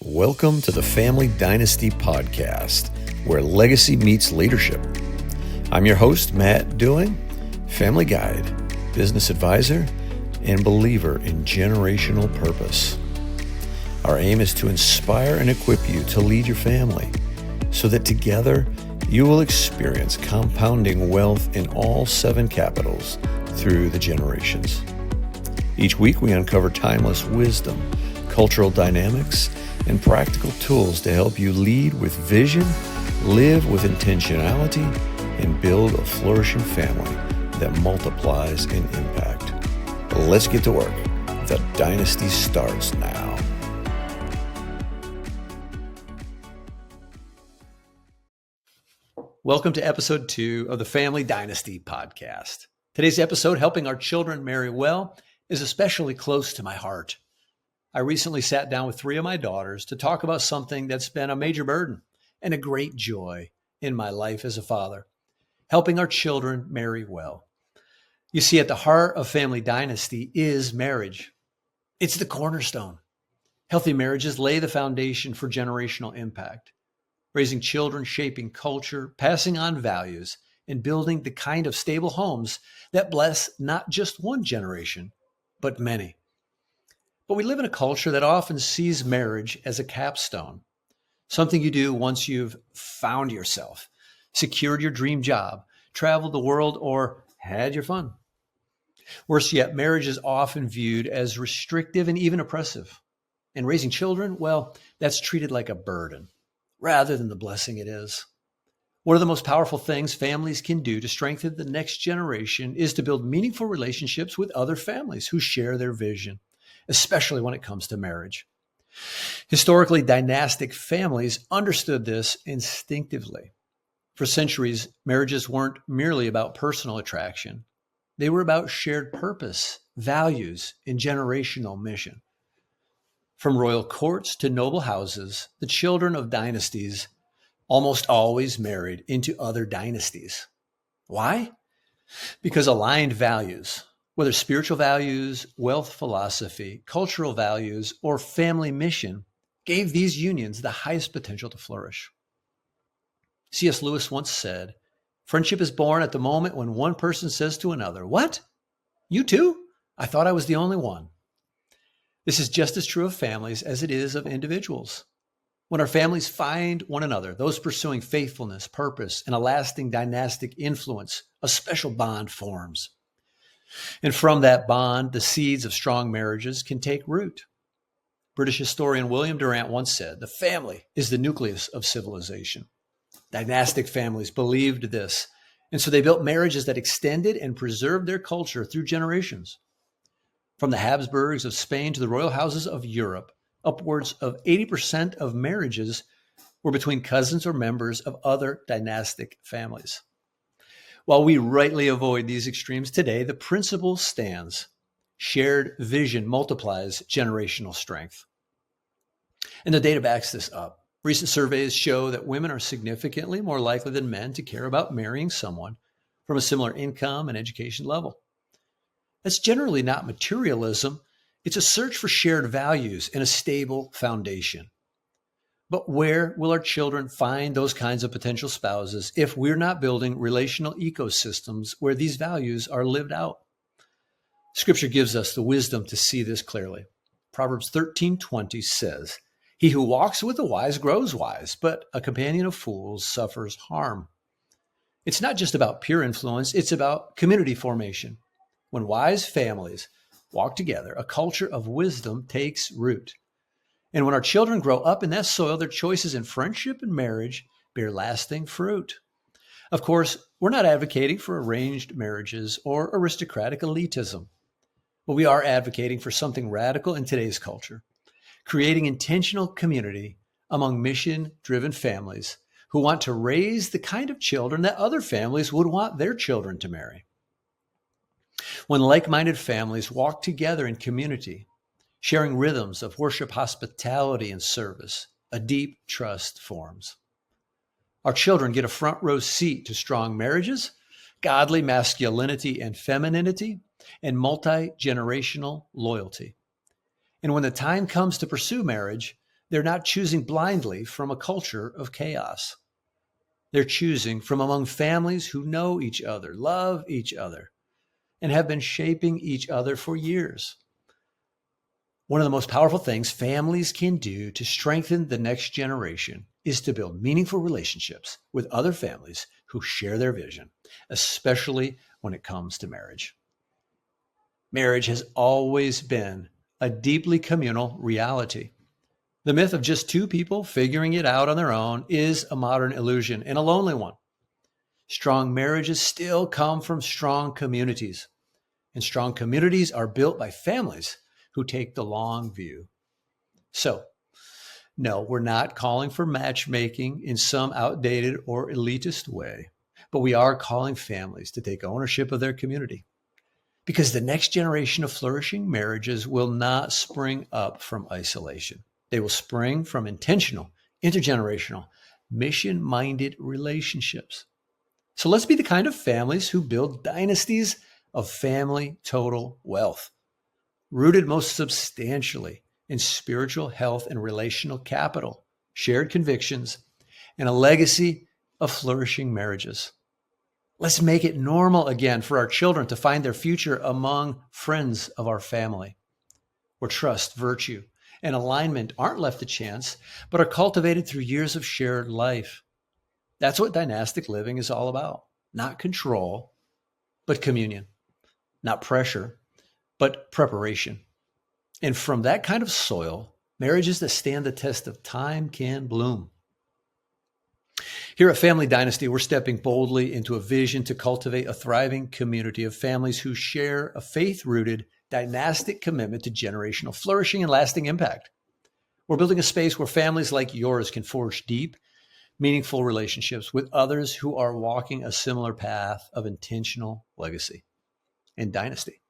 Welcome to the Family Dynasty Podcast, where legacy meets leadership. I'm your host, Matt Dewing, family guide, business advisor, and believer in generational purpose. Our aim is to inspire and equip you to lead your family so that together you will experience compounding wealth in all 7 capitals through the generations. Each week we uncover timeless wisdom, cultural dynamics, and practical tools to help you lead with vision, live with intentionality, and build a flourishing family that multiplies in impact. Let's get to work. The dynasty starts now. Welcome to episode 2 of the Family Dynasty Podcast. Today's episode, Helping Our Children Marry Well, is especially close to my heart. I recently sat down with 3 of my daughters to talk about something that's been a major burden and a great joy in my life as a father, helping our children marry well. You see, at the heart of Family Dynasty is marriage. It's the cornerstone. Healthy marriages lay the foundation for generational impact, raising children, shaping culture, passing on values, and building the kind of stable homes that bless not just one generation, but many. But we live in a culture that often sees marriage as a capstone, something you do once you've found yourself, secured your dream job, traveled the world, or had your fun. Worse yet, marriage is often viewed as restrictive and even oppressive. And raising children, well, that's treated like a burden rather than the blessing it is. One of the most powerful things families can do to strengthen the next generation is to build meaningful relationships with other families who share their vision, especially when it comes to marriage. Historically, dynastic families understood this instinctively. For centuries, marriages weren't merely about personal attraction. They were about shared purpose, values, and generational mission. From royal courts to noble houses, the children of dynasties almost always married into other dynasties. Why? Because aligned values, whether spiritual values, wealth philosophy, cultural values, or family mission, gave these unions the highest potential to flourish. C.S. Lewis once said, "Friendship is born at the moment when one person says to another, 'What? You too? I thought I was the only one.'" This is just as true of families as it is of individuals. When our families find one another, those pursuing faithfulness, purpose, and a lasting dynastic influence, a special bond forms. And from that bond, the seeds of strong marriages can take root. British historian William Durant once said, "The family is the nucleus of civilization." Dynastic families believed this, and so they built marriages that extended and preserved their culture through generations. From the Habsburgs of Spain to the royal houses of Europe, upwards of 80% of marriages were between cousins or members of other dynastic families. While we rightly avoid these extremes today, the principle stands. Shared vision multiplies generational strength. And the data backs this up. Recent surveys show that women are significantly more likely than men to care about marrying someone from a similar income and education level. That's generally not materialism. It's a search for shared values and a stable foundation. But where will our children find those kinds of potential spouses if we're not building relational ecosystems where these values are lived out? Scripture gives us the wisdom to see this clearly. Proverbs 13:20 says, "He who walks with the wise grows wise, but a companion of fools suffers harm." It's not just about peer influence, it's about community formation. When wise families walk together, a culture of wisdom takes root. And when our children grow up in that soil, their choices in friendship and marriage bear lasting fruit. Of course, we're not advocating for arranged marriages or aristocratic elitism, but we are advocating for something radical in today's culture, creating intentional community among mission-driven families who want to raise the kind of children that other families would want their children to marry. When like-minded families walk together in community, sharing rhythms of worship, hospitality, and service, a deep trust forms. Our children get a front row seat to strong marriages, godly masculinity and femininity, and multi-generational loyalty. And when the time comes to pursue marriage, They're not choosing blindly from a culture of chaos. They're choosing from among families who know each other, love each other, and have been shaping each other for years. One of the most powerful things families can do to strengthen the next generation is to build meaningful relationships with other families who share their vision, especially when it comes to marriage. Marriage has always been a deeply communal reality. The myth of just two people figuring it out on their own is a modern illusion and a lonely one. Strong marriages still come from strong communities, and strong communities are built by families who take the long view. So, no, we're not calling for matchmaking in some outdated or elitist way, but we are calling families to take ownership of their community. Because the next generation of flourishing marriages will not spring up from isolation. They will spring from intentional, intergenerational, mission-minded relationships. So let's be the kind of families who build dynasties of family total wealth, rooted most substantially in spiritual health and relational capital, shared convictions, and a legacy of flourishing marriages. Let's make it normal again for our children to find their future among friends of our family, where trust, virtue, and alignment aren't left to chance, but are cultivated through years of shared life. That's what dynastic living is all about. Not control, but communion. Not pressure, but preparation. And from that kind of soil, marriages that stand the test of time can bloom. Here at Family Dynasty, we're stepping boldly into a vision to cultivate a thriving community of families who share a faith-rooted, dynastic commitment to generational flourishing and lasting impact. We're building a space where families like yours can forge deep, meaningful relationships with others who are walking a similar path of intentional legacy and dynasty.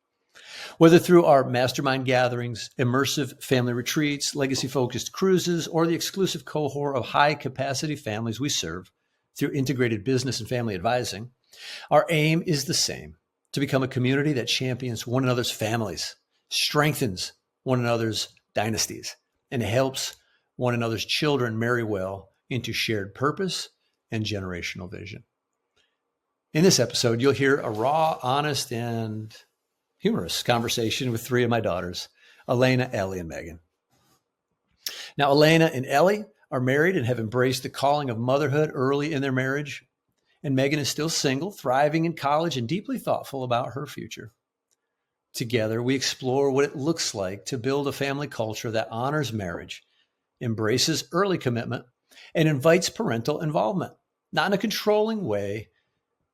Whether through our mastermind gatherings, immersive family retreats, legacy-focused cruises, or the exclusive cohort of high-capacity families we serve through integrated business and family advising, our aim is the same: to become a community that champions one another's families, strengthens one another's dynasties, and helps one another's children marry well into shared purpose and generational vision. In this episode, you'll hear a raw, honest, and humorous conversation with three of my daughters, Elena, Elli, and Megan. Now, Elena and Elli are married and have embraced the calling of motherhood early in their marriage. And Megan is still single, thriving in college, and deeply thoughtful about her future. Together, we explore what it looks like to build a family culture that honors marriage, embraces early commitment, and invites parental involvement, not in a controlling way,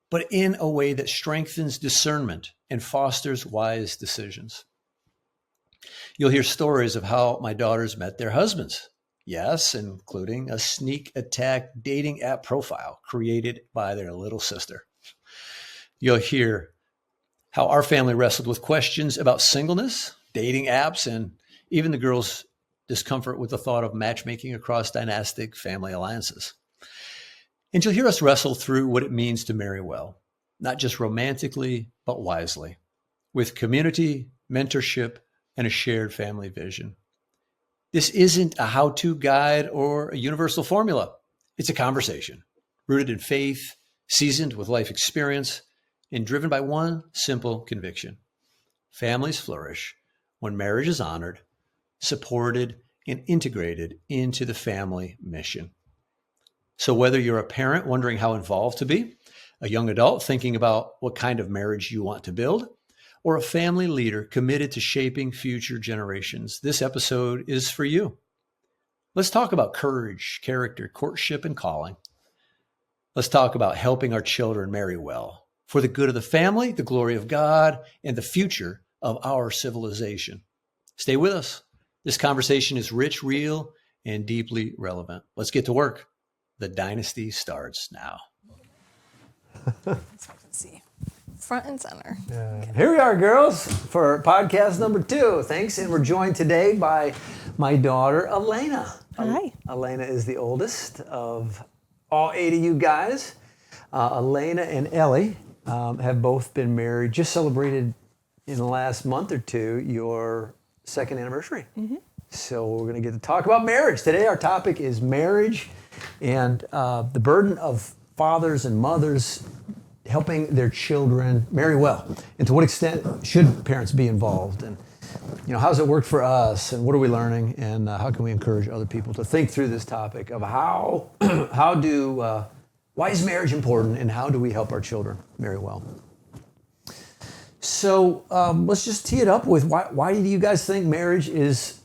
but in a way that strengthens discernment and fosters wise decisions. You'll hear stories of how my daughters met their husbands. Yes, including a sneak attack dating app profile created by their little sister. You'll hear how our family wrestled with questions about singleness, dating apps, and even the girls' discomfort with the thought of matchmaking across dynastic family alliances. And you'll hear us wrestle through what it means to marry well, not just romantically, but wisely, with community, mentorship, and a shared family vision. This isn't a how-to guide or a universal formula. It's a conversation rooted in faith, seasoned with life experience, and driven by one simple conviction: families flourish when marriage is honored, supported, and integrated into the family mission. So whether you're a parent wondering how involved to be, a young adult thinking about what kind of marriage you want to build, or a family leader committed to shaping future generations, this episode is for you. Let's talk about courage, character, courtship, and calling. Let's talk about helping our children marry well for the good of the family, the glory of God, and the future of our civilization. Stay with us. This conversation is rich, real, and deeply relevant. Let's get to work. The dynasty starts now. Let's see. Front and center. Okay. Here we are, girls, for podcast number 2. Thanks. And we're joined today by my daughter, Elena. Hi. Elena is the oldest of all 8 of you guys. Elena and Elli have both been married, just celebrated in the last month or two your 2nd anniversary. Mm-hmm. So we're going to get to talk about marriage. Today our topic is marriage and the burden of fathers and mothers helping their children marry well. And to what extent should parents be involved? And how's it worked for us? And what are we learning? And how can we encourage other people to think through this topic of why is marriage important and how do we help our children marry well? So let's just tee it up with why do you guys think marriage is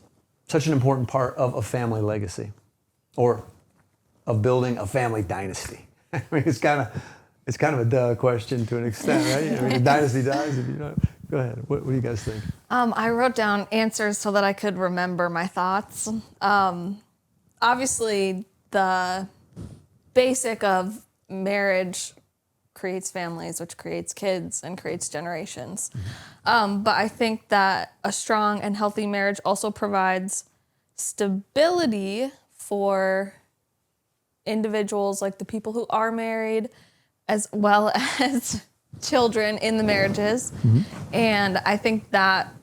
such an important part of a family legacy or of building a family dynasty? I mean, it's kind of a duh question to an extent, right? I mean, the dynasty dies if you don't. Go ahead. What do you guys think? I wrote down answers so that I could remember my thoughts. Obviously, the basic of marriage creates families, which creates kids and creates generations. But I think that a strong and healthy marriage also provides stability for individuals, like the people who are married, as well as children in the marriages. And I think that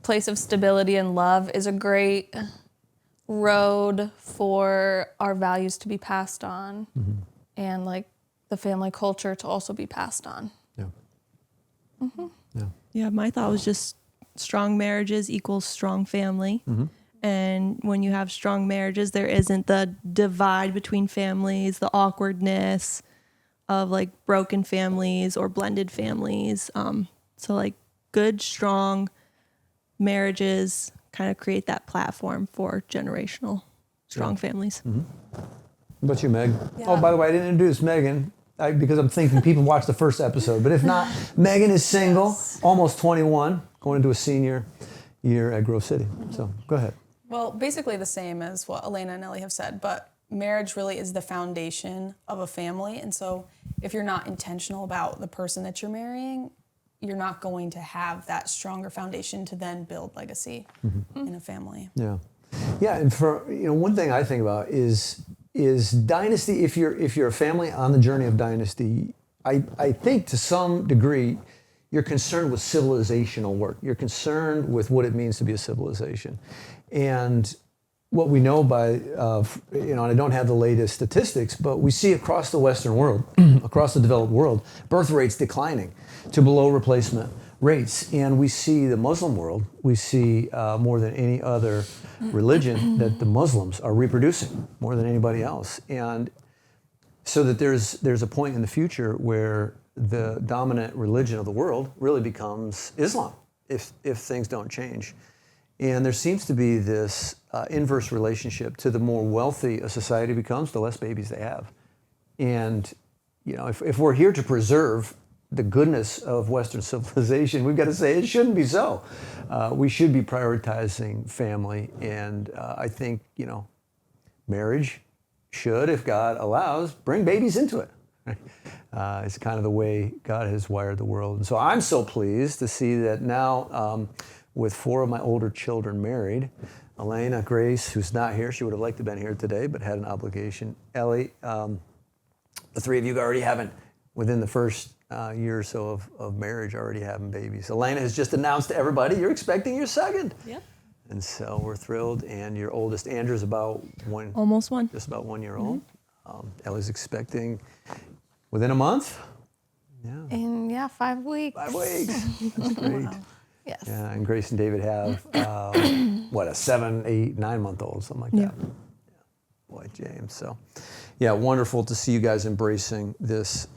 place of stability and love is a great road for our values to be passed on and the family culture to also be passed on. Yeah, my thought was just strong marriages equals strong family. And when you have strong marriages, there isn't the divide between families, the awkwardness of broken families or blended families. So good, strong marriages kind of create that platform for generational strong families. What about you, Meg? Yeah. Oh, by the way, I didn't introduce Megan because I'm thinking people watched the first episode. But if not, Megan is single, almost 21, going into a senior year at Grove City. So go ahead. Well, basically the same as what Elena and Elli have said, but marriage really is the foundation of a family. And so if you're not intentional about the person that you're marrying, you're not going to have that stronger foundation to then build legacy in a family. Yeah. And for one thing I think about is dynasty. If you're a family on the journey of dynasty, I think to some degree you're concerned with civilizational work. You're concerned with what it means to be a civilization. And what we know and I don't have the latest statistics, but we see across the Western world, across the developed world, birth rates declining to below replacement rates. And we see the Muslim world, we see more than any other religion that the Muslims are reproducing more than anybody else. And so that there's a point in the future where the dominant religion of the world really becomes Islam if things don't change. And there seems to be this inverse relationship. To the more wealthy a society becomes, the less babies they have. And if we're here to preserve the goodness of Western civilization, we've got to say it shouldn't be so. We should be prioritizing family. And I think, marriage should, if God allows, bring babies into it. It's kind of the way God has wired the world. And so I'm so pleased to see that now with 4 of my older children married, Elena, Grace, who's not here, she would have liked to have been here today, but had an obligation. Elli, the 3 of you already haven't, within the first year or so of marriage, already having babies. Elena has just announced to everybody, you're expecting your second. Yep. And so we're thrilled. And your oldest, Andrew's about Almost 1. Just about 1 year old. Ellie's expecting within a month. Yeah. In 5 weeks. 5 weeks. That's great. Wow. Yes. Yeah, and Grace and David have, a 7, 8, 9-month-old, something like that. Yeah. Boy, James. So, wonderful to see you guys embracing this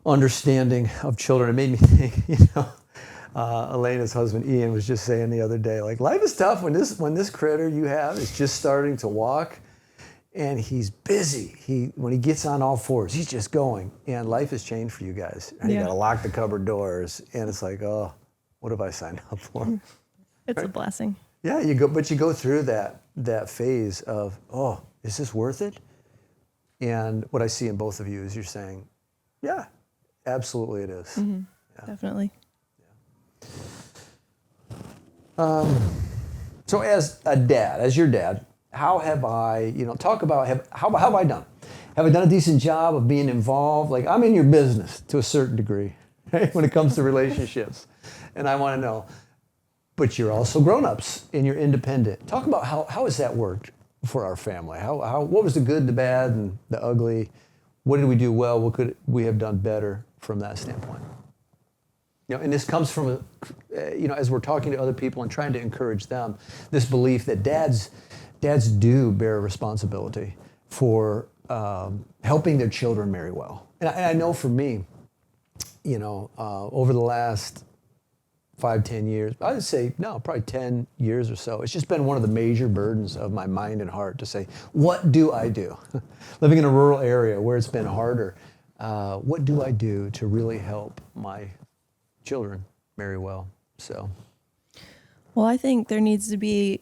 understanding of children. It made me think, Elena's husband Ian was just saying the other day, life is tough when this critter you have is just starting to walk. And he's busy. When he gets on all fours, he's just going. And life has changed for you guys. And you got to lock the cupboard doors. And it's oh, what have I signed up for? It's a blessing. Yeah, you go through that phase of, oh, is this worth it? And what I see in both of you is you're saying, yeah, absolutely it is. Mm-hmm. Yeah. Definitely. Yeah. So as your dad, how have I, talk about, how have I done? Have I done a decent job of being involved? I'm in your business to a certain degree, right? When it comes to relationships. And I want to know, but you're also grown-ups and you're independent. Talk about how has that worked for our family? What was the good, the bad, and the ugly? What did we do well? What could we have done better from that standpoint? And this comes from, as we're talking to other people and trying to encourage them, this belief that dads do bear responsibility for helping their children marry well. And I know for me, over the last 5-10 years, I would say, no, probably 10 years or so, it's just been one of the major burdens of my mind and heart to say, what do I do? Living in a rural area where it's been harder, what do I do to really help my children marry well? Well, I think there needs to be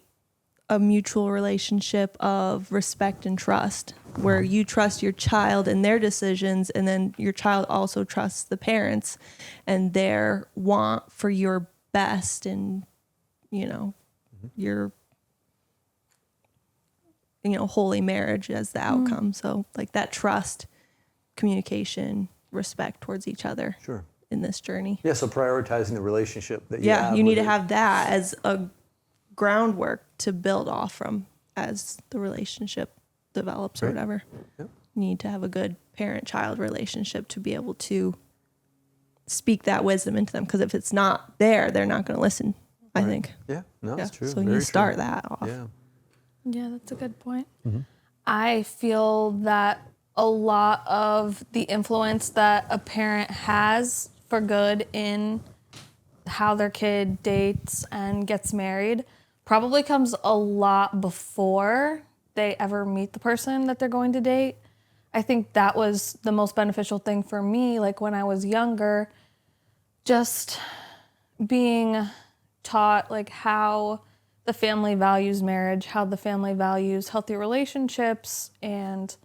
a mutual relationship of respect and trust, where you trust your child and their decisions, and then your child also trusts the parents and their want for your best and, your, holy marriage as the outcome. So like that trust, communication, respect towards each other. Sure. In this journey. Yeah, so prioritizing the relationship that you have. Yeah, you need to have that as a groundwork to build off from as the relationship develops or whatever. Yep. You need to have a good parent-child relationship to be able to speak that wisdom into them, because if it's not there, they're not going to listen, I think. Yeah, no, that's true. So you start that off. Yeah, that's a good point. I feel that a lot of the influence that a parent has for good in how their kid dates and gets married probably comes a lot before they ever meet the person that they're going to date. I think that was the most beneficial thing for me, like when I was younger, just being taught like how the family values marriage, how the family values healthy relationships, and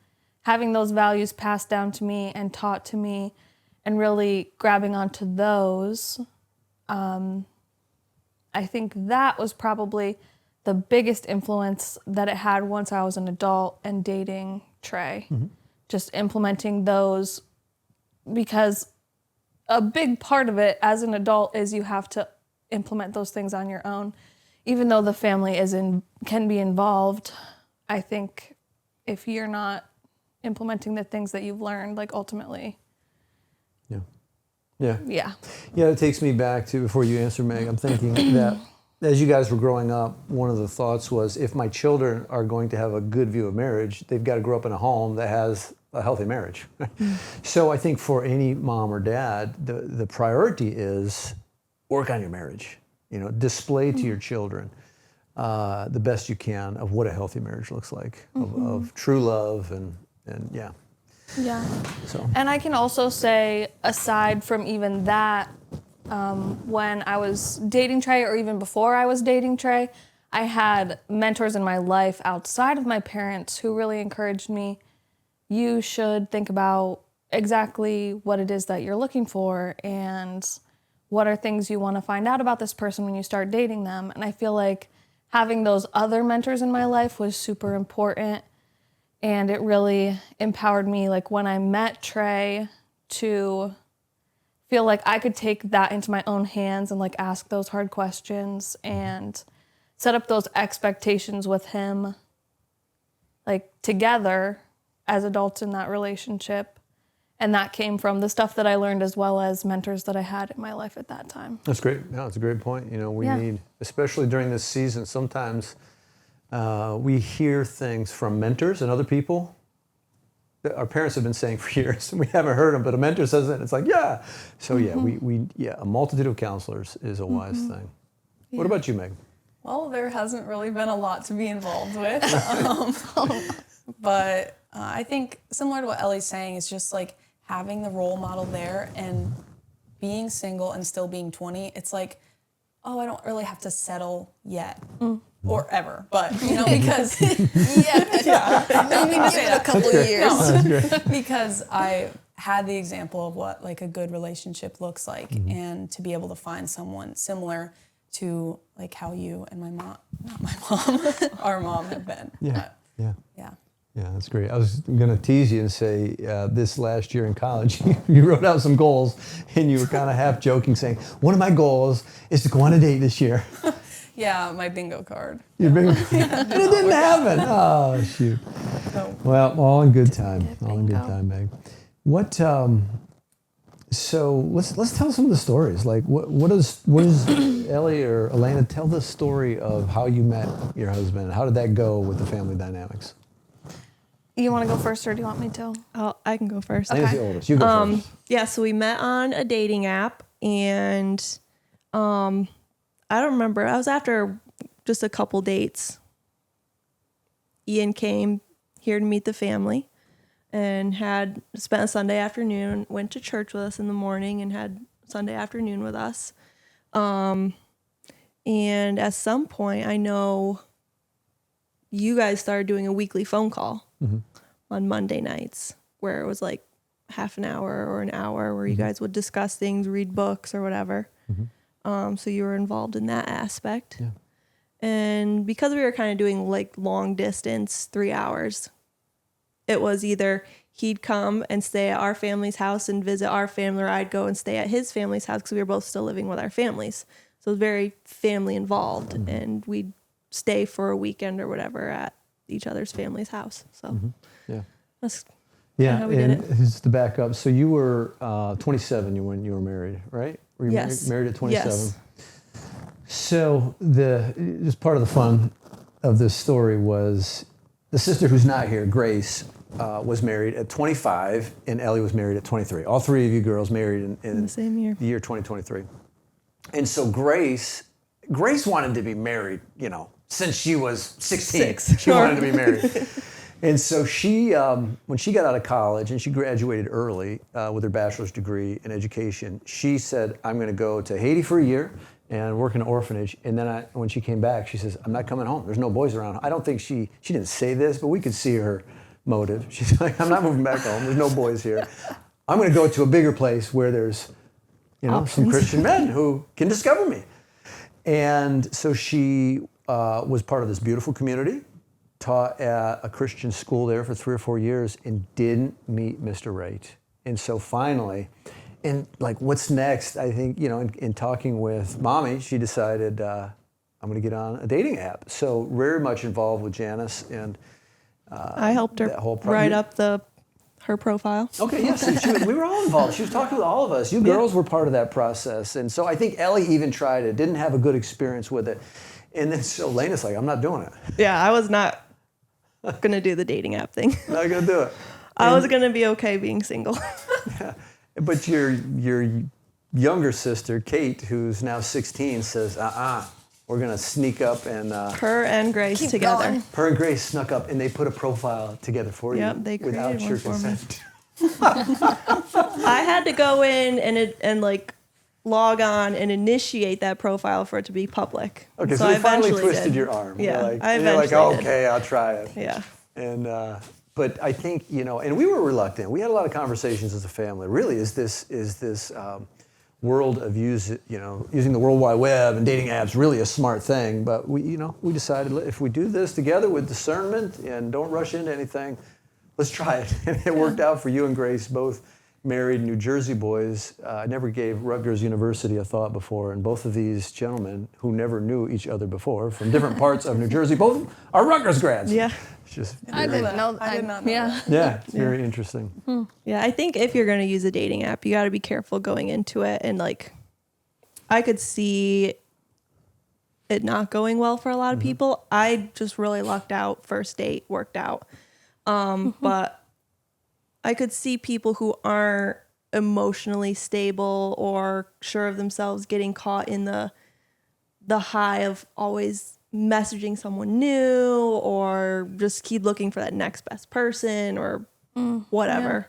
having those values passed down to me and taught to me and really grabbing onto those. I think that was probably the biggest influence that it had once I was an adult and dating Trey. Just implementing those, because a big part of it as an adult is you have to implement those things on your own. Even though the family can be involved, I think if you're not implementing the things that you've learned, like ultimately. Yeah. It takes me back to, before you answer, Meg, I'm thinking that as you guys were growing up, one of the thoughts was, if my children are going to have a good view of marriage, they've got to grow up in a home that has a healthy marriage. So I think for any mom or dad, the priority is work on your marriage. Display to your children the best you can of what a healthy marriage looks like, of true love and yeah. Yeah. So. And I can also say, aside from even that, when I was dating Trey, or even before I was dating Trey, I had mentors in my life outside of my parents who really encouraged me. You should think about exactly what it is that you're looking for and what are things you want to find out about this person when you start dating them. And I feel like having those other mentors in my life was super important. And it really empowered me, like when I met Trey, to feel like I could take that into my own hands and like ask those hard questions and set up those expectations with him, like together as adults in that relationship. And that came from the stuff that I learned, as well as mentors that I had in my life at that time. That's great. No, it's a great point. We need, especially during this season, sometimes we hear things from mentors and other people that our parents have been saying for years, and we haven't heard them, but a mentor says it, and it's like, yeah. So a multitude of counselors is a wise thing. Yeah. What about you, Meg? Well, there hasn't really been a lot to be involved with. But I think similar to what Ellie's saying, is just like having the role model there and being single and still being 20. It's like, oh, I don't really have to settle yet. Or ever, but because maybe give it a couple of years. Because I had the example of what like a good relationship looks like, and to be able to find someone similar to like how you and my mom, not my mom, our mom have been. Yeah. Yeah, that's great. I was going to tease you and say this last year in college, you wrote out some goals, and you were kind of half joking, saying, one of my goals is to go on a date this year. Yeah, my bingo card. Your bingo and it didn't happen. Oh, shoot. So, Well, all in good time. All in good bingo. time, Meg. What, so let's tell some of the stories. Like, what is Elli or Elena, tell the story of how you met your husband. How did that go with the family dynamics? You want to go first, or do you want me to? I can go first. Elena's the oldest. You go first. Yeah, so we met on a dating app, and I don't remember. I was after just a couple dates. Ian came here to meet the family and had spent a Sunday afternoon, went to church with us in the morning, and had Sunday afternoon with us. And at some point, I know you guys started doing a weekly phone call on Monday nights, where it was like half an hour or an hour where you guys would discuss things, read books or whatever. So you were involved in that aspect. Yeah. And because we were kind of doing like long distance, 3 hours, it was either he'd come and stay at our family's house and visit our family, or I'd go and stay at his family's house because we were both still living with our families. So it was very family involved, and we'd stay for a weekend or whatever at each other's family's house. So Yeah. that's Yeah, how we did and it. just to back up, so you were 27 when you were married, right? Were you Yes. married at 27? Yes. So just part of the fun of this story was the sister who's not here, Grace, was married at 25, and Elli was married at 23. All three of you girls married in the same year. the year 2023. And so Grace wanted to be married, since she was 16. Six, She sure. wanted to be married. And so she, when she got out of college and she graduated early with her bachelor's degree in education, she said, I'm going to go to Haiti for a year and work in an orphanage. And then when she came back, she says, I'm not coming home. There's no boys around. I don't think she didn't say this, but we could see her motive. She's like, I'm not moving back home. There's no boys here. I'm going to go to a bigger place where there's, some Options. Christian men who can discover me. And so she was part of this beautiful community, taught at a Christian school there for 3 or 4 years, and didn't meet Mr. Right. And so finally, and like, what's next? I think, in talking with Mommy, she decided, I'm going to get on a dating app. So very much involved with Janice, and I helped her that whole write up her profile. Okay, yes, we were all involved. She was talking with all of us. You girls were part of that process. And so I think Elli even tried it, didn't have a good experience with it. And then so Elena's like, I'm not doing it. Yeah, I was not going to do the dating app thing. Not going to do it. I was going to be okay being single. But your younger sister, Kate, who's now 16, says, we're going to sneak up and... Her and Grace Keep together. going. Her and Grace snuck up and they put a profile together for you Yep, they without created your one for me. consent. I had to go in and log on and initiate that profile for it to be public. Okay, so I they finally eventually twisted did. your arm. Yeah, You're like, I and you're like, eventually did. okay, I'll try it. Yeah. And but I think and we were reluctant. We had a lot of conversations as a family. Really, is this world of using the World Wide Web and dating apps really a smart thing? But we decided, if we do this together with discernment and don't rush into anything, let's try it. And it worked out for you and Grace, both married New Jersey boys. I never gave Rutgers University a thought before, and both of these gentlemen who never knew each other before from different parts of New Jersey, both are Rutgers grads. Yeah. It's just I didn't know. I did not know Yeah. that. yeah, it's very interesting. Yeah, I think if you're going to use a dating app, you got to be careful going into it. And I could see it not going well for a lot of people. I just really lucked out. First date worked out. But I could see people who aren't emotionally stable or sure of themselves getting caught in the high of always messaging someone new, or just keep looking for that next best person or whatever.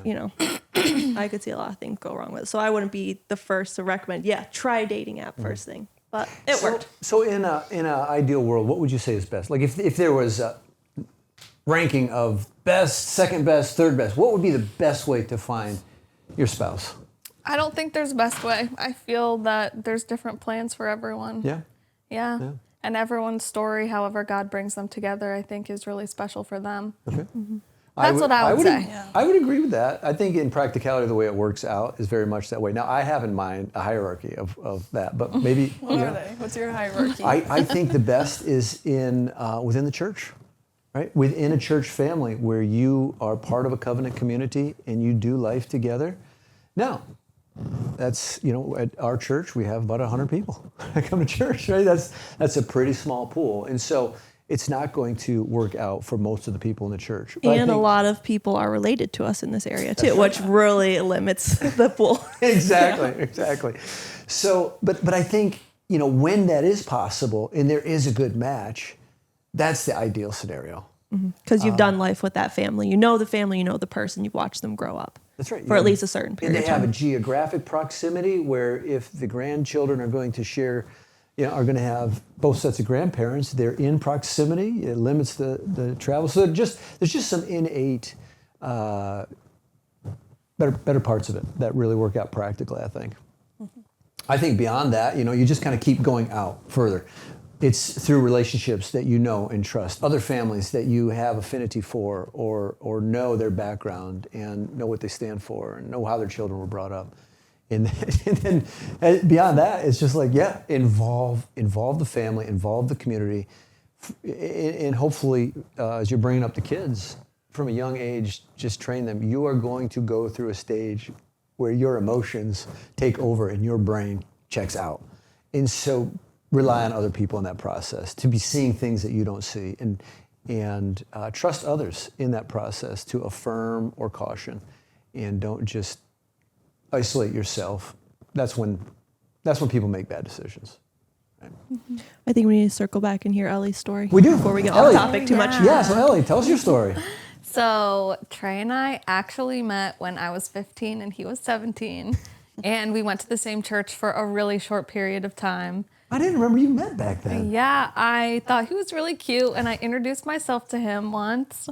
I could see a lot of things go wrong with it. So I wouldn't be the first to recommend, try a dating app first thing. But it worked. So in an ideal world, what would you say is best? Like if there was a ranking of best, second best, third best, what would be the best way to find your spouse? I don't think there's a best way. I feel that there's different plans for everyone. Yeah. Yeah. And everyone's story, however God brings them together, I think is really special for them. Okay. That's what I would say. I would agree with that. I think in practicality, the way it works out is very much that way. Now, I have in mind a hierarchy of that, but maybe... What are they? What's your hierarchy? I think the best is within the church, right? Within a church family where you are part of a covenant community and you do life together. Now, that's, at our church, we have about 100 people that come to church, right? That's a pretty small pool. And so it's not going to work out for most of the people in the church. But And a lot of people are related to us in this area too, which really limits the pool. Exactly. So, but I think, when that is possible and there is a good match, that's the ideal scenario. Because you've done life with that family. You know the family, you know the person, you've watched them grow up. That's right. For at least a certain period And of they have time. a geographic proximity where if the grandchildren are going to share, are going to have both sets of grandparents, they're in proximity. It limits the travel. So there's just some innate better parts of it that really work out practically, I think. I think beyond that, you just kind of keep going out further. It's through relationships that you know and trust, other families that you have affinity for or know their background and know what they stand for and know how their children were brought up. And then beyond that, it's just like, involve the family, involve the community, and hopefully as you're bringing up the kids from a young age, just train them. You are going to go through a stage where your emotions take over and your brain checks out. And so rely on other people in that process to be seeing things that you don't see, and trust others in that process to affirm or caution, and don't just isolate yourself. That's when people make bad decisions. Right? I think we need to circle back and hear Elli's story. We do. Before we get Elli. off topic too much. Yeah, so Elli, tell us your story. So Trey and I actually met when I was 15 and he was 17. And we went to the same church for a really short period of time. I didn't remember you met back then. Yeah, I thought he was really cute, and I introduced myself to him once,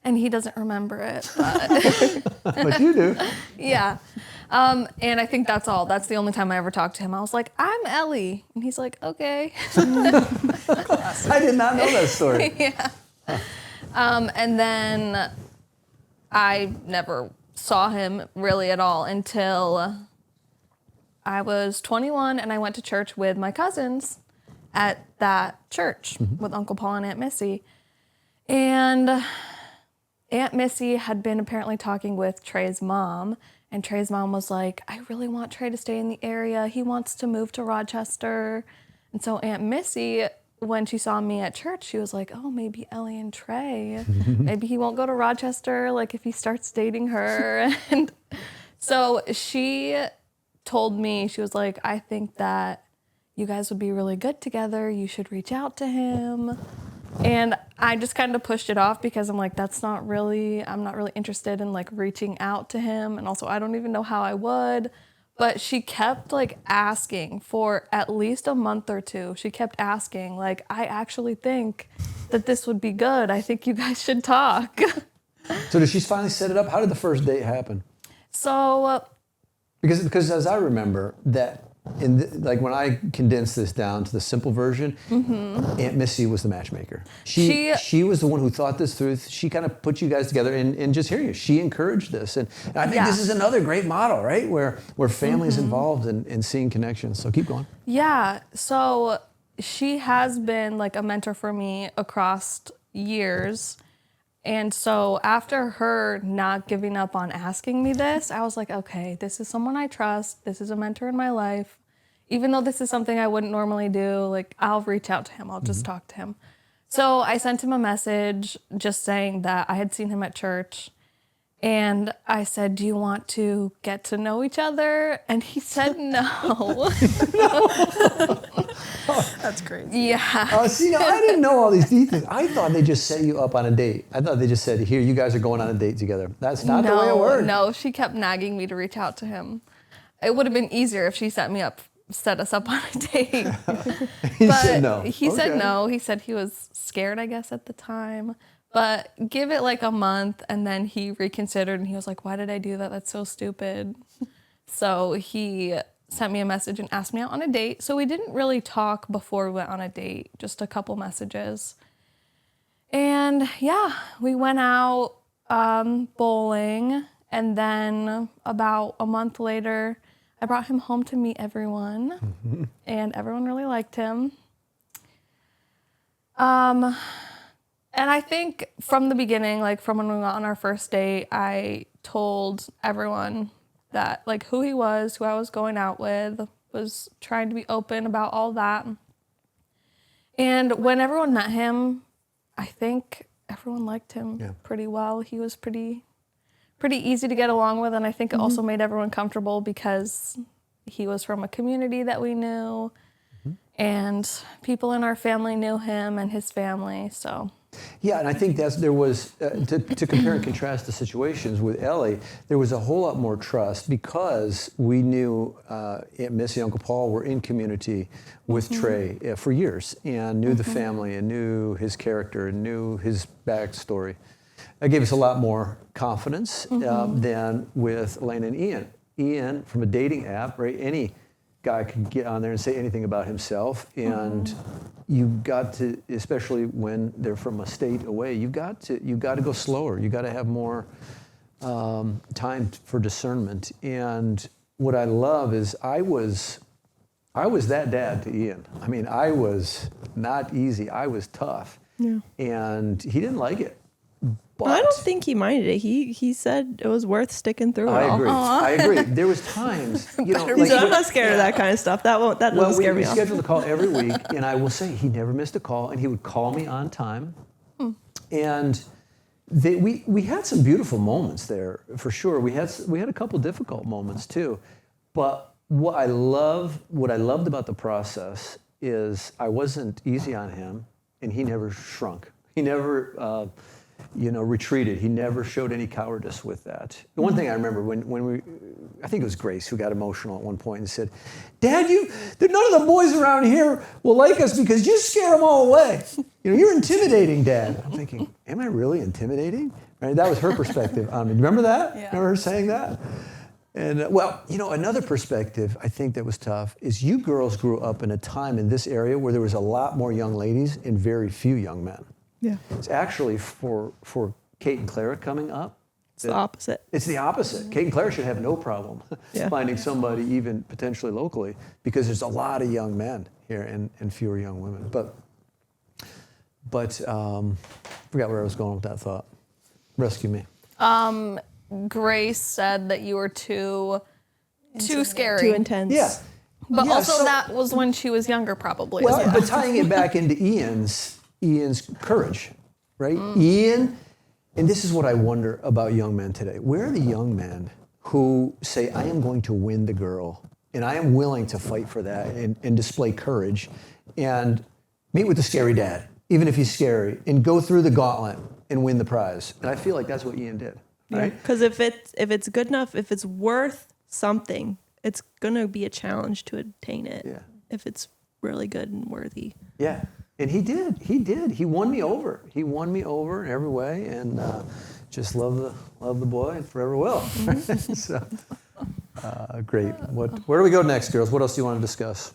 and he doesn't remember it, but But you do. yeah. And I think that's all. That's the only time I ever talked to him. I was like, I'm Elli. And he's like, okay. I did not know that story. Yeah. And then I never saw him really at all until I was 21 and I went to church with my cousins at that church with Uncle Paul and Aunt Missy. And Aunt Missy had been apparently talking with Trey's mom, and Trey's mom was like, I really want Trey to stay in the area. He wants to move to Rochester. And so Aunt Missy, when she saw me at church, she was like, oh, maybe Elli and Trey. Maybe he won't go to Rochester, like if he starts dating her. And so she told me, she was like, I think that you guys would be really good together. You should reach out to him. And I just kind of pushed it off because I'm like, I'm not really interested in like reaching out to him. And also I don't even know how I would. But she kept like asking for at least a month or two. She kept asking, like, I actually think that this would be good. I think you guys should talk. So did she finally set it up? How did the first date happen? So Because as I remember that, like when I condensed this down to the simple version, Aunt Missy was the matchmaker. She was the one who thought this through. She kind of put you guys together, and just hear you. She encouraged this, and I think this is another great model, right? Where family's involved in seeing connections. So keep going. yeah, so she has been like a mentor for me across years. And so after her not giving up on asking me this, I was like, okay, this is someone I trust. This is a mentor in my life. Even though this is something I wouldn't normally do, like I'll reach out to him. I'll just talk to him. So I sent him a message just saying that I had seen him at church. And I said, do you want to get to know each other? And he said no. That's crazy. Yeah. See, now, I didn't know all these details. I thought they just set you up on a date. I thought they just said, here, you guys are going on a date together. That's not the way it worked. No, she kept nagging me to reach out to him. It would have been easier if she set us up on a date. He said no. He said Okay. no. He said he was scared, I guess, at the time. But give it like a month, and then he reconsidered, and he was like, why did I do that? That's so stupid. So he sent me a message and asked me out on a date. So we didn't really talk before we went on a date, just a couple messages. And yeah, we went out bowling. And then about a month later, I brought him home to meet everyone. And everyone really liked him. And I think from the beginning, like from when we went on our first date, I told everyone that like who he was, who I was going out with, was trying to be open about all that. And when everyone met him, I think everyone liked him pretty well. He was pretty easy to get along with, and I think it also made everyone comfortable because he was from a community that we knew, and people in our family knew him and his family, so. Yeah, and I think there was, to compare and contrast the situations with Elli, there was a whole lot more trust because we knew Aunt Missy and Uncle Paul were in community with Trey for years and knew the family and knew his character and knew his backstory. That gave us a lot more confidence than with Elena and Ian. Ian, from a dating app, right? Any guy could get on there and say anything about himself, and you got to, especially when they're from a state away, you got to go slower. You got to have more time for discernment. And what I love is I was that dad to Ian. I mean, I was not easy. I was tough, and he didn't like it. But I don't think he minded it. He said it was worth sticking through it all. I agree. There was times, you know, Like, I'm not scared of that kind of stuff. That doesn't scare me we off. scheduled a call every week, and I will say he never missed a call, and he would call me on time. And we had some beautiful moments there for sure. We had a couple difficult moments too, but what I loved about the process is I wasn't easy on him, and he never shrunk. He never. Retreated. He never showed any cowardice with that. The one thing I remember when I think it was Grace who got emotional at one point and said, "Dad, none of the boys around here will like us because you scare them all away. You're intimidating, Dad." I'm thinking, am I really intimidating? Right? That was her perspective on me. Remember that? Yeah. Remember her saying that? And another perspective I think that was tough is you girls grew up in a time in this area where there was a lot more young ladies and very few young men. Yeah. It's actually for Kate and Clara coming up. It's the opposite. It's the opposite. Kate and Clara should have no problem finding somebody even potentially locally because there's a lot of young men here and fewer young women. But forgot where I was going with that thought. Rescue me. Grace said that you were too scary. Too intense. Yeah. But also that was when she was younger probably. Well, but tying it back into Ian's courage, right? Ian, and this is what I wonder about young men today. Where are the young men who say, I am going to win the girl, and I am willing to fight for that and display courage and meet with the scary dad, even if he's scary, and go through the gauntlet and win the prize? And I feel like that's what Ian did, right? Because if it's good enough, if it's worth something, it's gonna be a challenge to attain it. Yeah. If it's really good and worthy. Yeah. And he did. He won me over. He won me over in every way, and just love the boy and forever will. So great. Where do we go next, girls? What else do you want to discuss?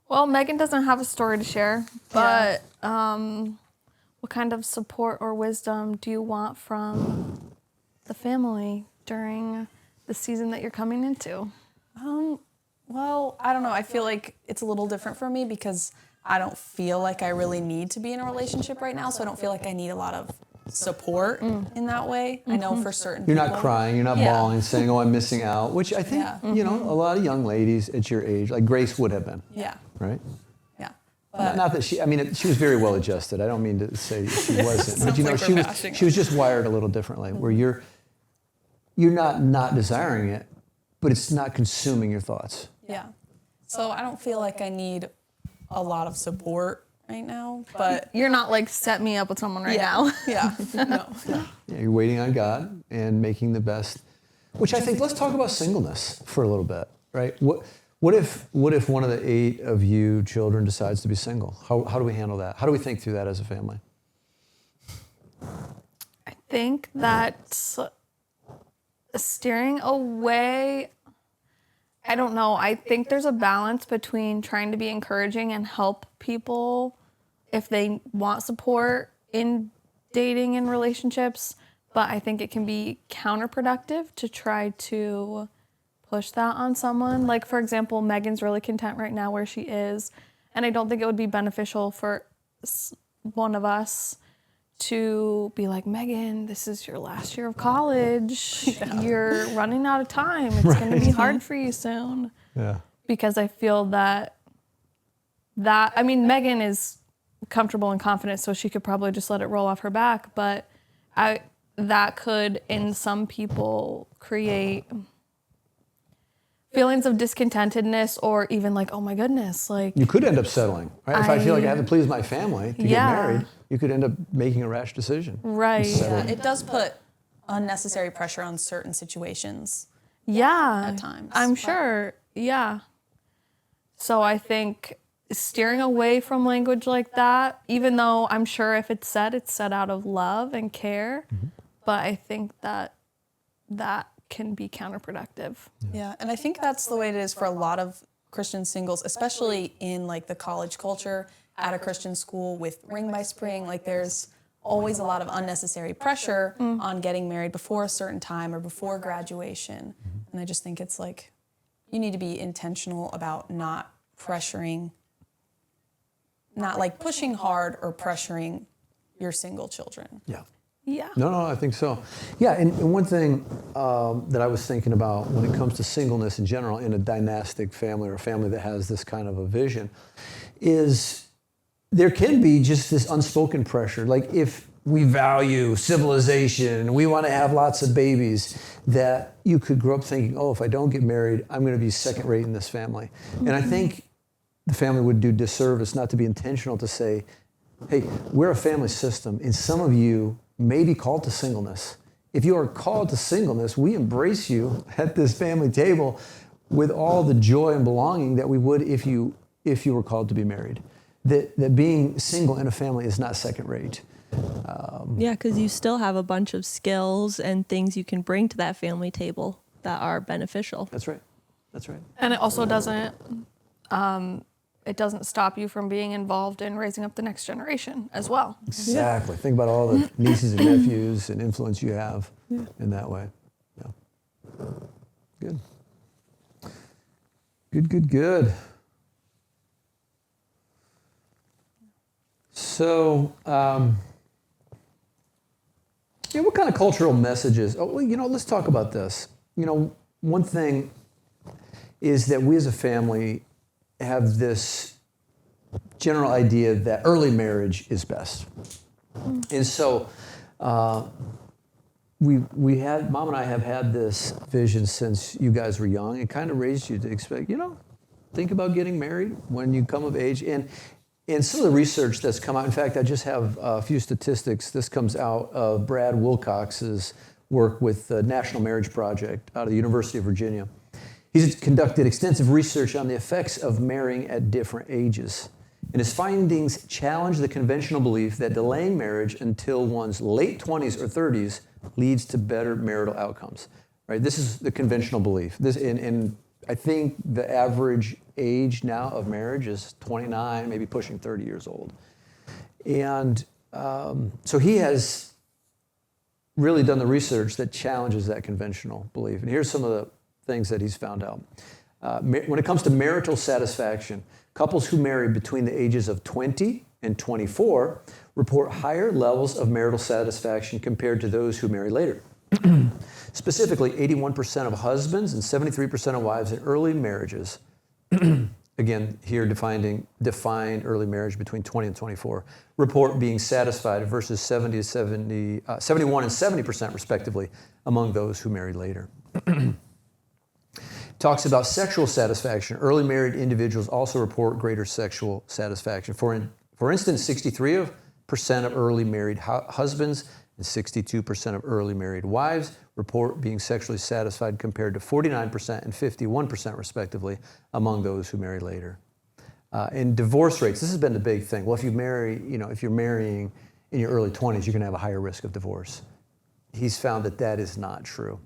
Well, Megan doesn't have a story to share, but what kind of support or wisdom do you want from the family during the season that you're coming into? Well, I don't know. I feel like it's a little different for me because I don't feel like I really need to be in a relationship right now, so I don't feel like I need a lot of support in that way. I know for certain You're people. not crying, you're not bawling, saying, "Oh, I'm missing out," which I think, a lot of young ladies at your age, like Grace would have been. Yeah. Right? Yeah. But Not that she was very well adjusted. I don't mean to say she wasn't. But Sounds like we're bashing she was just wired a little differently, where you're not desiring it, but it's not consuming your thoughts. yeah. So I don't feel like I need a lot of support right now, but You're not like set me up with someone right now. yeah. No. Yeah, you're waiting on God and making the best. Which I think, let's talk about singleness for a little bit, right? What if one of the 8 of you children decides to be single? How do we handle that? How do we think through that as a family? I think that Steering away, I don't know. I think there's a balance between trying to be encouraging and help people if they want support in dating and relationships, but I think it can be counterproductive to try to push that on someone. Like, for example, Megan's really content right now where she is, and I don't think it would be beneficial for one of us to be like, Megan, this is your last year of college. Yeah. You're running out of time. It's going to be hard for you soon. Yeah. Because I feel that I mean, Megan is comfortable and confident, so she could probably just let it roll off her back. But that could, in some people, create feelings of discontentedness, or even like, oh my goodness, like you could end up settling, right? If I feel like I have to please my family to get married, you could end up making a rash decision. Right. Yeah, it does put unnecessary pressure on certain situations. Yeah. At times. I'm sure. Yeah. So I think steering away from language like that, even though I'm sure if it's said out of love and care, but I think that can be counterproductive. Yeah, and I think that's the way it is for a lot of Christian singles, especially in like the college culture at a Christian school with Ring by Spring. Like there's always a lot of unnecessary pressure on getting married before a certain time or before graduation. And I just think it's like you need to be intentional about not pressuring, not like pushing hard or pressuring your single children. Yeah. Yeah. No, I think so. Yeah, and one thing that I was thinking about when it comes to singleness in general in a dynastic family or a family that has this kind of a vision is there can be just this unspoken pressure. Like if we value civilization, we want to have lots of babies, that you could grow up thinking, oh, if I don't get married, I'm going to be second rate in this family. And I think the family would do disservice not to be intentional to say, hey, we're a family system, and some of you may be called to singleness. If you are called to singleness, we embrace you at this family table with all the joy and belonging that we would if you were called to be married. That being single in a family is not second rate. Yeah, because you still have a bunch of skills and things you can bring to that family table that are beneficial. That's right. And it also doesn't stop you from being involved in raising up the next generation as well. Exactly. Think about all the nieces and nephews and influence you have in that way. Yeah. Good. So, what kind of cultural messages? Oh, well, let's talk about this. One thing is that we as a family have this general idea that early marriage is best. And so Mom and I have had this vision since you guys were young and kind of raised you to expect, think about getting married when you come of age. And some of the research that's come out, in fact, I just have a few statistics. This comes out of Brad Wilcox's work with the National Marriage Project out of the University of Virginia. He's conducted extensive research on the effects of marrying at different ages. And his findings challenge the conventional belief that delaying marriage until one's late 20s or 30s leads to better marital outcomes. Right? This is the conventional belief. And I think the average age now of marriage is 29, maybe pushing 30 years old. And so he has really done the research that challenges that conventional belief. And here's some of the things that he's found out. When it comes to marital satisfaction, couples who marry between the ages of 20 and 24 report higher levels of marital satisfaction compared to those who marry later. Specifically, 81% of husbands and 73% of wives in early marriages, again, here defined early marriage between 20 and 24, report being satisfied versus 71 and 70% respectively among those who marry later. Talks about sexual satisfaction. Early married individuals also report greater sexual satisfaction. For instance, 63% of early married husbands and 62% of early married wives report being sexually satisfied compared to 49% and 51% respectively among those who marry later. And divorce rates, this has been the big thing. Well, if you're marrying in your early 20s, you're going to have a higher risk of divorce. He's found that is not true.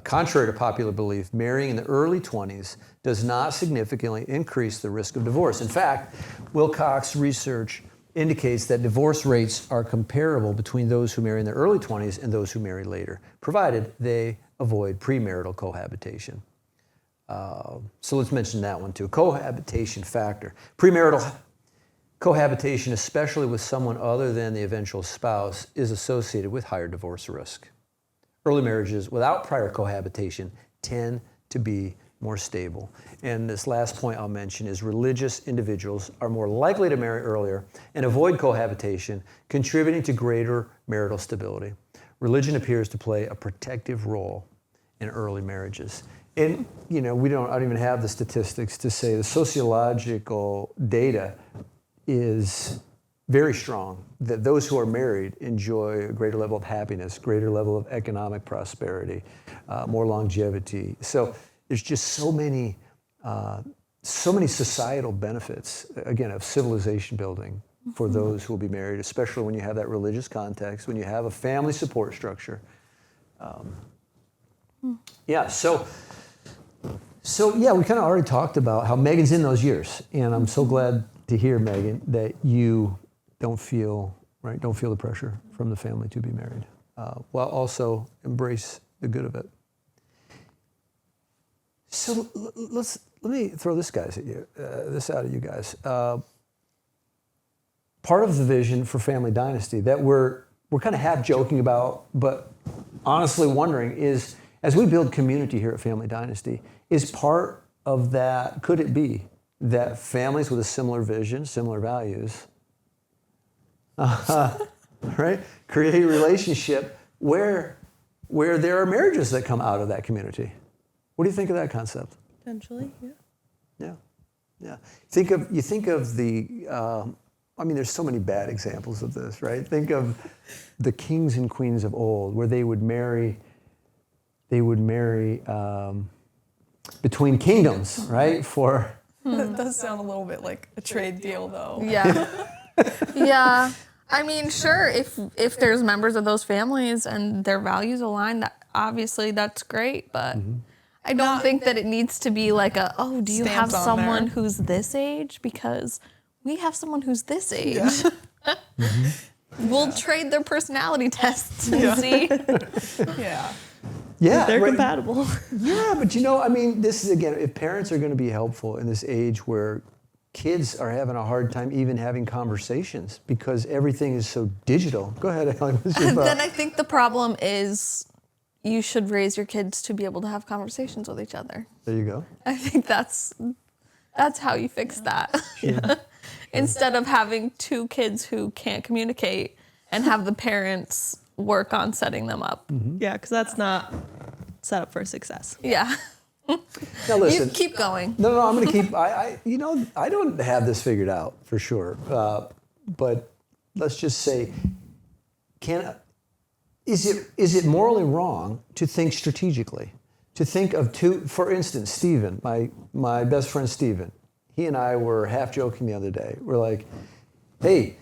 Contrary to popular belief, marrying in the early 20s does not significantly increase the risk of divorce. In fact, Wilcox research indicates that divorce rates are comparable between those who marry in their early 20s and those who marry later, provided they avoid premarital cohabitation. So let's mention that one too. Cohabitation factor. Premarital cohabitation, especially with someone other than the eventual spouse, is associated with higher divorce risk. Early marriages without prior cohabitation tend to be more stable. And this last point I'll mention is religious individuals are more likely to marry earlier and avoid cohabitation, contributing to greater marital stability. Religion appears to play a protective role in early marriages. And I don't even have the statistics to say the sociological data is very strong, that those who are married enjoy a greater level of happiness, greater level of economic prosperity, more longevity. So there's just so many societal benefits, again, of civilization building for those who will be married, especially when you have that religious context, when you have a family support structure. So we kind of already talked about how Megan's in those years, and I'm so glad to hear, Megan, that you don't feel the pressure from the family to be married, while also embrace the good of it. So let me throw this out at you guys. Part of the vision for Family Dynasty that we're kind of half joking about, but honestly wondering is, as we build community here at Family Dynasty, is part of that, could it be that families with a similar vision, similar values, right, create a relationship where there are marriages that come out of that community? What do you think of that concept? Potentially, yeah. Yeah. You think of the, there's so many bad examples of this, right? Think of the kings and queens of old, where they would marry between kingdoms, right? That does sound a little bit like a trade deal, though. Yeah. Yeah. I mean, sure, if there's members of those families and their values align, obviously that's great, but I don't think that it needs to be like do you have someone who's this age? Because we have someone who's this age. Yeah. We'll trade their personality tests and see. Yeah. Yeah, they're compatible. Yeah, but this is, again, if parents are going to be helpful in this age where kids are having a hard time even having conversations because everything is so digital. Go ahead, Elli. What's your thought? Then I think the problem is you should raise your kids to be able to have conversations with each other. There you go. I think that's how you fix that. Sure. Instead of having two kids who can't communicate and have the parents work on setting them up. Mm-hmm. Yeah, because that's not set up for success. Yeah. Now listen. You keep going. No, I'm going to keep. I don't have this figured out for sure. But let's just say, is it morally wrong to think strategically? To think of two, for instance, Stephen, my best friend Stephen. He and I were half joking the other day. We're like, hey,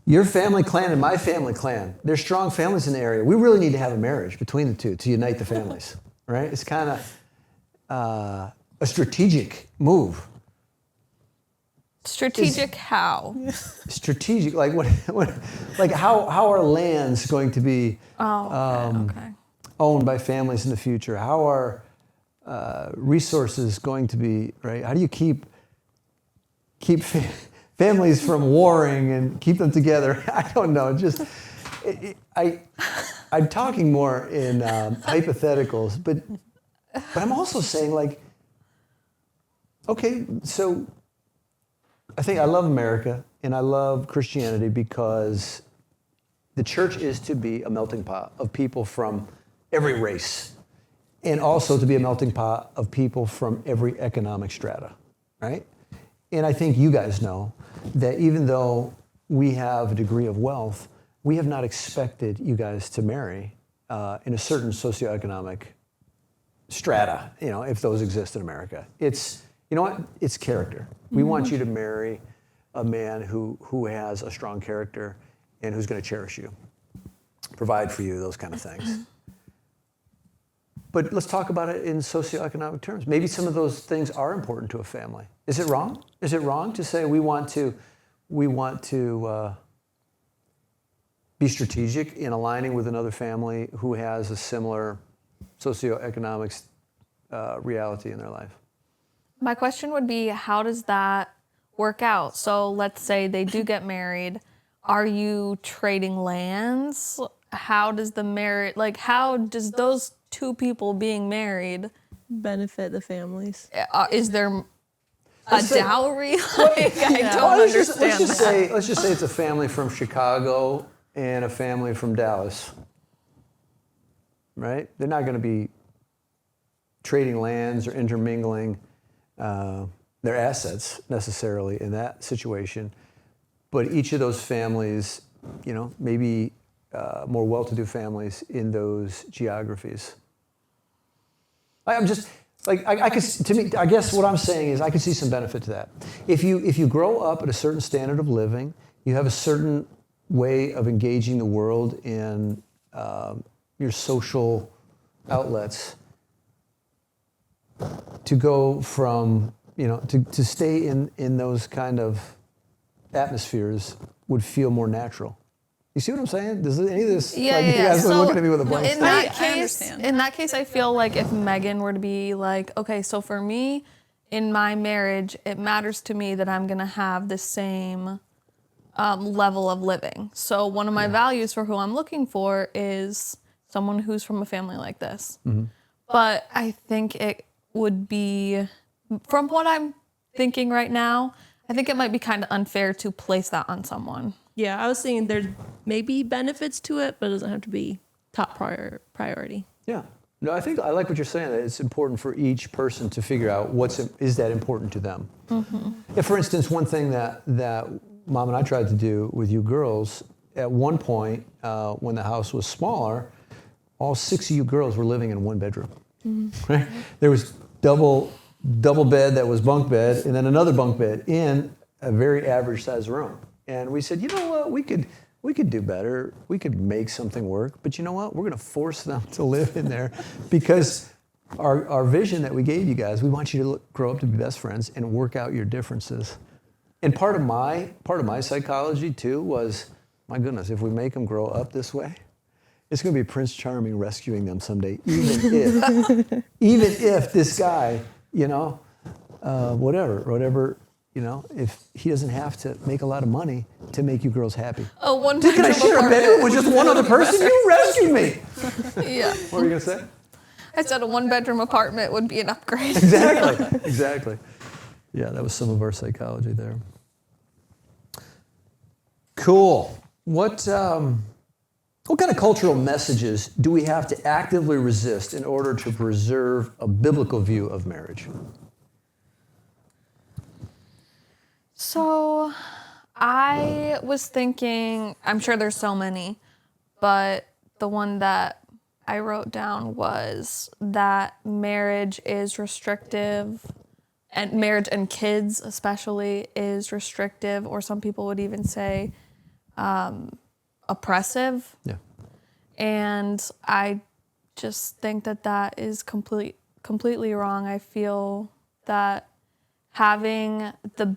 your family clan and my family clan, there's strong families in the area. We really need to have a marriage between the two to unite the families, right? It's kind of a strategic move. Strategic how? Strategic, like like how are lands going to be owned by families in the future? How are resources going to be, right? How do you keep families from warring and keep them together? I don't know. I'm talking more in hypotheticals, but I'm also saying, like, okay, so I think I love America and I love Christianity because the church is to be a melting pot of people from every race and also to be a melting pot of people from every economic strata, right? And I think you guys know that even though we have a degree of wealth, we have not expected you guys to marry in a certain socioeconomic strata, if those exist in America. It's, it's character. We want you to marry a man who has a strong character and who's going to cherish you, provide for you, those kind of things. But let's talk about it in socioeconomic terms. Maybe some of those things are important to a family. Is it wrong? Is it wrong to say we want to be strategic in aligning with another family who has a similar socioeconomic reality in their life? My question would be, how does that work out? So let's say they do get married. Are you trading lands? How does how does those two people being married Benefit the families. is there a dowry? I don't understand Let's just say it's a family from Chicago and a family from Dallas, right? They're not going to be trading lands or intermingling their assets necessarily in that situation, but each of those families, maybe more well-to-do families in those geographies. I'm just I guess what I'm saying is I could see some benefit to that. If you grow up at a certain standard of living, you have a certain way of engaging the world in your social outlets. To go from to stay in those kind of atmospheres would feel more natural. You see what I'm saying? Does any of this? Yeah. You guys are looking at me with a blank In that case, I feel like if Megan were to be like, okay, so for me, in my marriage, it matters to me that I'm gonna have the same level of living. So one of my values for who I'm looking for is someone who's from a family like this. Mm-hmm. But I think it would be, from what I'm thinking right now, I think it might be kind of unfair to place that on someone. Yeah, I was saying there may be benefits to it, but it doesn't have to be top priority. Yeah. No, I think I like what you're saying, that it's important for each person to figure out is that important to them. Mm-hmm. If, for instance, one thing that Mom and I tried to do with you girls, at one point when the house was smaller, all 6 of you girls were living in one bedroom. Mm-hmm. Right? There was double bed that was bunk bed, and then another bunk bed in a very average sized room. And we said, you know what, we could do better. We could make something work. But you know what? We're going to force them to live in there because our vision that we gave you guys, we want you to grow up to be best friends and work out your differences. And part of my psychology too was, my goodness, if we make them grow up this way, it's going to be Prince Charming rescuing them someday, even if this guy, whatever. If he doesn't have to make a lot of money to make you girls happy. Oh, one Dude, can I share a bedroom with just one other person? You rescued me. Yeah. What were you going to say? I said a 1-bedroom apartment would be an upgrade. Exactly. Yeah, that was some of our psychology there. Cool. What kind of cultural messages do we have to actively resist in order to preserve a biblical view of marriage? So I was thinking, I'm sure there's so many, but the one that I wrote down was that marriage is restrictive, and marriage and kids especially is restrictive, or some people would even say oppressive. Yeah. And I just think that is completely wrong. I feel that having the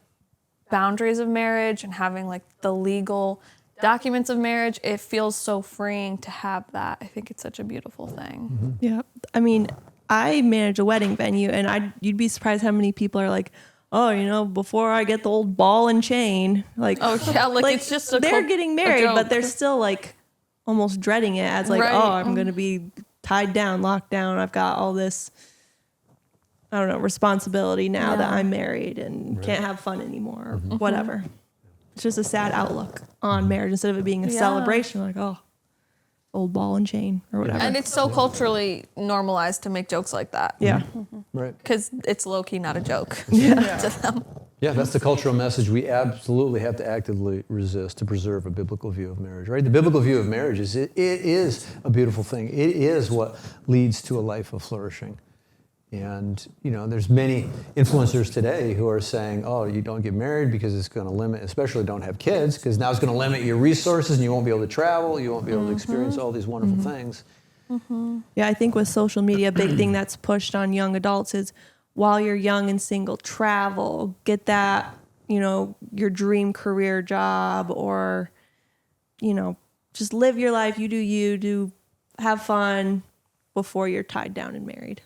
boundaries of marriage and having like the legal documents of marriage, it feels so freeing to have that. I think it's such a beautiful thing. Mm-hmm. Yeah. I mean, I manage a wedding venue, and you'd be surprised how many people are like, oh, before I get the old ball and chain, like, oh yeah, like it's just they're getting married, but they're still like almost dreading it as like, right. Oh, I'm going to be tied down, locked down. I've got all this, I don't know, responsibility now that I'm married and can't have fun anymore or whatever. It's just a sad outlook on marriage instead of it being a celebration, like, oh, old ball and chain or whatever. And it's so culturally normalized to make jokes like that. Yeah. Right. Because it's low-key not a joke to them. Yeah, that's the cultural message we absolutely have to actively resist to preserve a biblical view of marriage, right? The biblical view of marriage is it is a beautiful thing. It is what leads to a life of flourishing. And, there's many influencers today who are saying, oh, you don't get married because it's going to limit, especially don't have kids, because now it's going to limit your resources and you won't be able to travel, you won't be able to experience all these wonderful things. Yeah, I think with social media, a big thing that's pushed on young adults is while you're young and single, travel, get that, your dream career job, or, just live your life. You do have fun before you're tied down and married.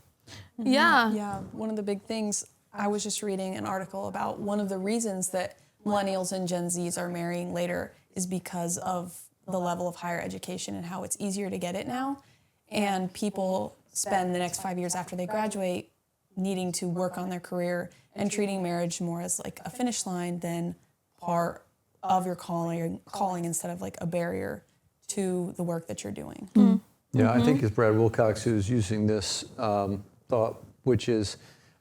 Yeah. Yeah, one of the big things, I was just reading an article about one of the reasons that millennials and Gen Zs are marrying later is because of the level of higher education and how it's easier to get it now. And people spend the next 5 years after they graduate needing to work on their career and treating marriage more as like a finish line than part of your calling instead of like a barrier to the work that you're doing. Yeah, I think it's Brad Wilcox who's using this thought, which is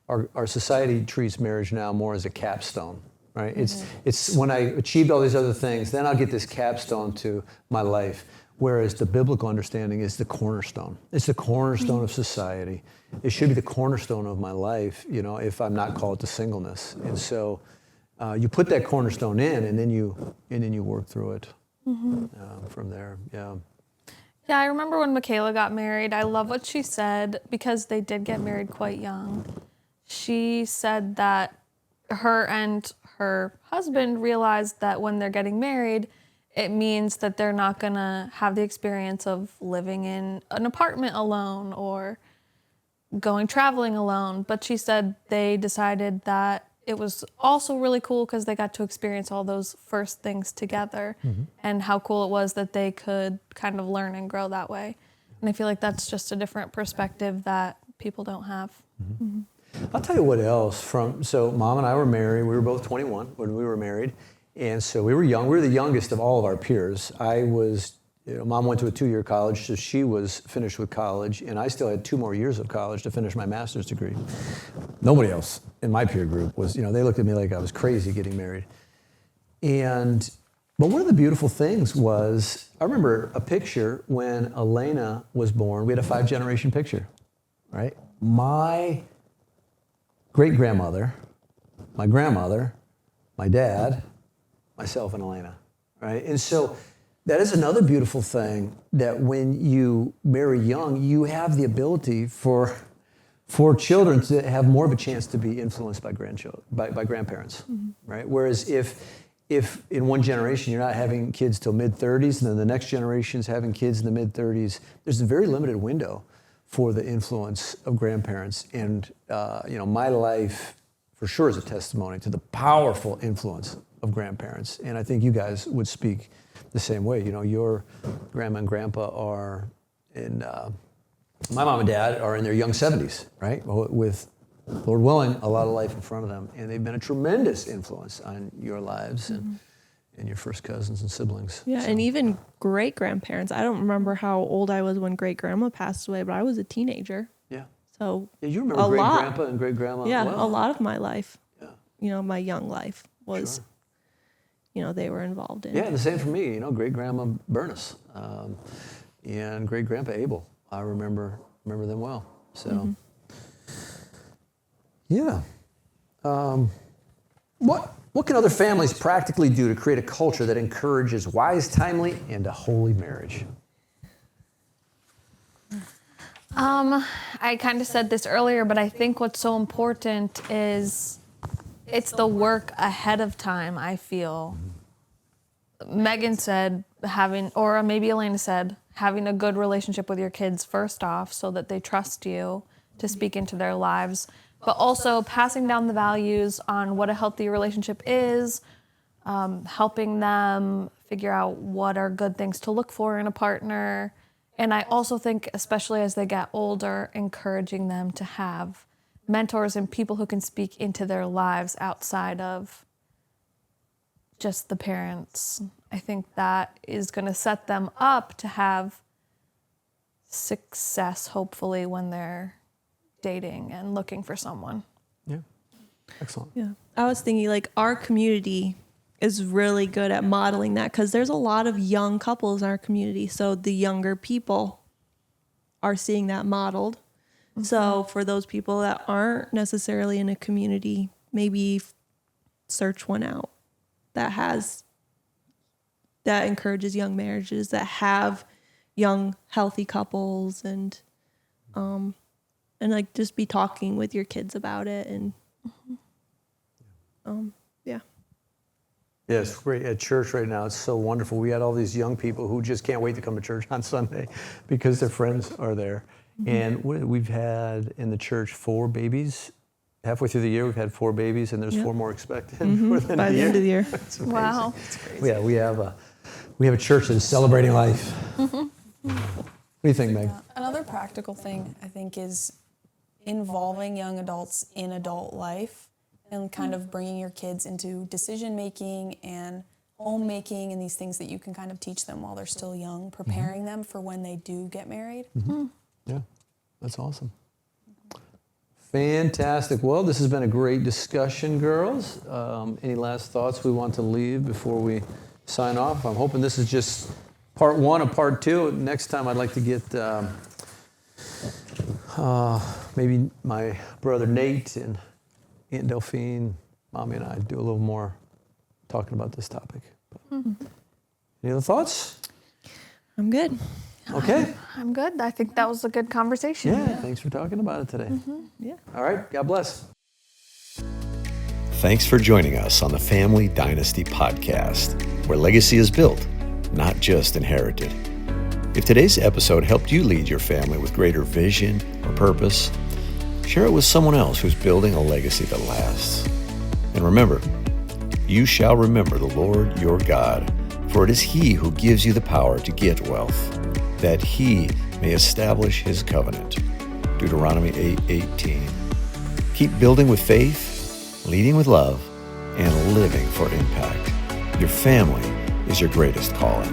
our society treats marriage now more as a capstone, right? It's when I achieved all these other things, then I'll get this capstone to my life. Whereas the biblical understanding is the cornerstone. It's the cornerstone of society. It should be the cornerstone of my life, if I'm not called to singleness. And so you put that cornerstone in, and then you work through it from there. Yeah. Yeah, I remember when Michaela got married. I love what she said because they did get married quite young. She said that her and her husband realized that when they're getting married, it means that they're not going to have the experience of living in an apartment alone or going traveling alone. But she said they decided that it was also really cool because they got to experience all those first things together and how cool it was that they could kind of learn and grow that way. And I feel like that's just a different perspective that people don't have. I'll tell you what else. So Mom and I were married. We were both 21 when we were married. And so we were young. We were the youngest of all of our peers. I was, Mom went to a 2-year college, so she was finished with college, and I still had 2 more years of college to finish my master's degree. Nobody else in my peer group was, they looked at me like I was crazy getting married. But one of the beautiful things was, I remember a picture when Elena was born. We had a 5-generation picture, right? My great-grandmother, my grandmother, my dad, myself, and Elena, right? And so that is another beautiful thing, that when you marry young, you have the ability for children to have more of a chance to be influenced by grandparents, right? Whereas if in one generation you're not having kids till mid-30s, and then the next generation's having kids in the mid-30s, there's a very limited window for the influence of grandparents. And my life for sure is a testimony to the powerful influence of grandparents. And I think you guys would speak the same way. Your grandma and grandpa are my mom and dad are in their young 70s, right? With, Lord willing, a lot of life in front of them. And they've been a tremendous influence on your lives and your first cousins and siblings. Yeah, and even great-grandparents. I don't remember how old I was when great-grandma passed away, but I was a teenager. Yeah. So Yeah, you remember great-grandpa and great-grandma yeah, well. a lot of my life, Yeah. My young life was, they were involved in. Yeah, and the same for me. Great-grandma Bernice and great-grandpa Abel. I remember them well. So, yeah. What can other families practically do to create a culture that encourages wise, timely, and a holy marriage? I kind of said this earlier, but I think what's so important is it's the work ahead of time, I feel. Megan said or maybe Elena said, having a good relationship with your kids first off so that they trust you to speak into their lives, but also passing down the values on what a healthy relationship is, helping them figure out what are good things to look for in a partner. And I also think, especially as they get older, encouraging them to have mentors and people who can speak into their lives outside of just the parents. I think that is going to set them up to have success, hopefully, when they're dating and looking for someone. Yeah. Excellent. Yeah. I was thinking our community is really good at modeling that because there's a lot of young couples in our community. So the younger people are seeing that modeled. Mm-hmm. So for those people that aren't necessarily in a community, maybe search one out that encourages young marriages, that have young, healthy couples and like just be talking with your kids about it and yeah. Yeah, it's great. At church right now, it's so wonderful. We had all these young people who just can't wait to come to church on Sunday because their friends are there. And we've had in the church 4 babies. Halfway through the year, we've had 4 babies, and there's 4 more expected By the end of the year. It's amazing. Wow. Yeah, we have a church that is celebrating life. What do you think, Meg? Another practical thing, I think, is involving young adults in adult life and kind of bringing your kids into decision-making and homemaking and these things that you can kind of teach them while they're still young, preparing them for when they do get married. Yeah, that's awesome. Fantastic. Well, this has been a great discussion, girls. Any last thoughts we want to leave before we sign off? I'm hoping this is just part 1 of part 2. Next time I'd like to get maybe my brother Nate and Aunt Delphine, Mommy and I do a little more talking about this topic. Any other thoughts? I'm good. Okay. I'm good. I think that was a good conversation. Yeah, thanks for talking about it today. Yeah. All right, God bless. Thanks for joining us on the Family Dynasty Podcast, where legacy is built, not just inherited. If today's episode helped you lead your family with greater vision or purpose, share it with someone else who's building a legacy that lasts. And remember, you shall remember the Lord your God, for it is He who gives you the power to get wealth, that He may establish His covenant. Deuteronomy 8:18. Keep building with faith, leading with love, and living for impact. Your family is your greatest calling.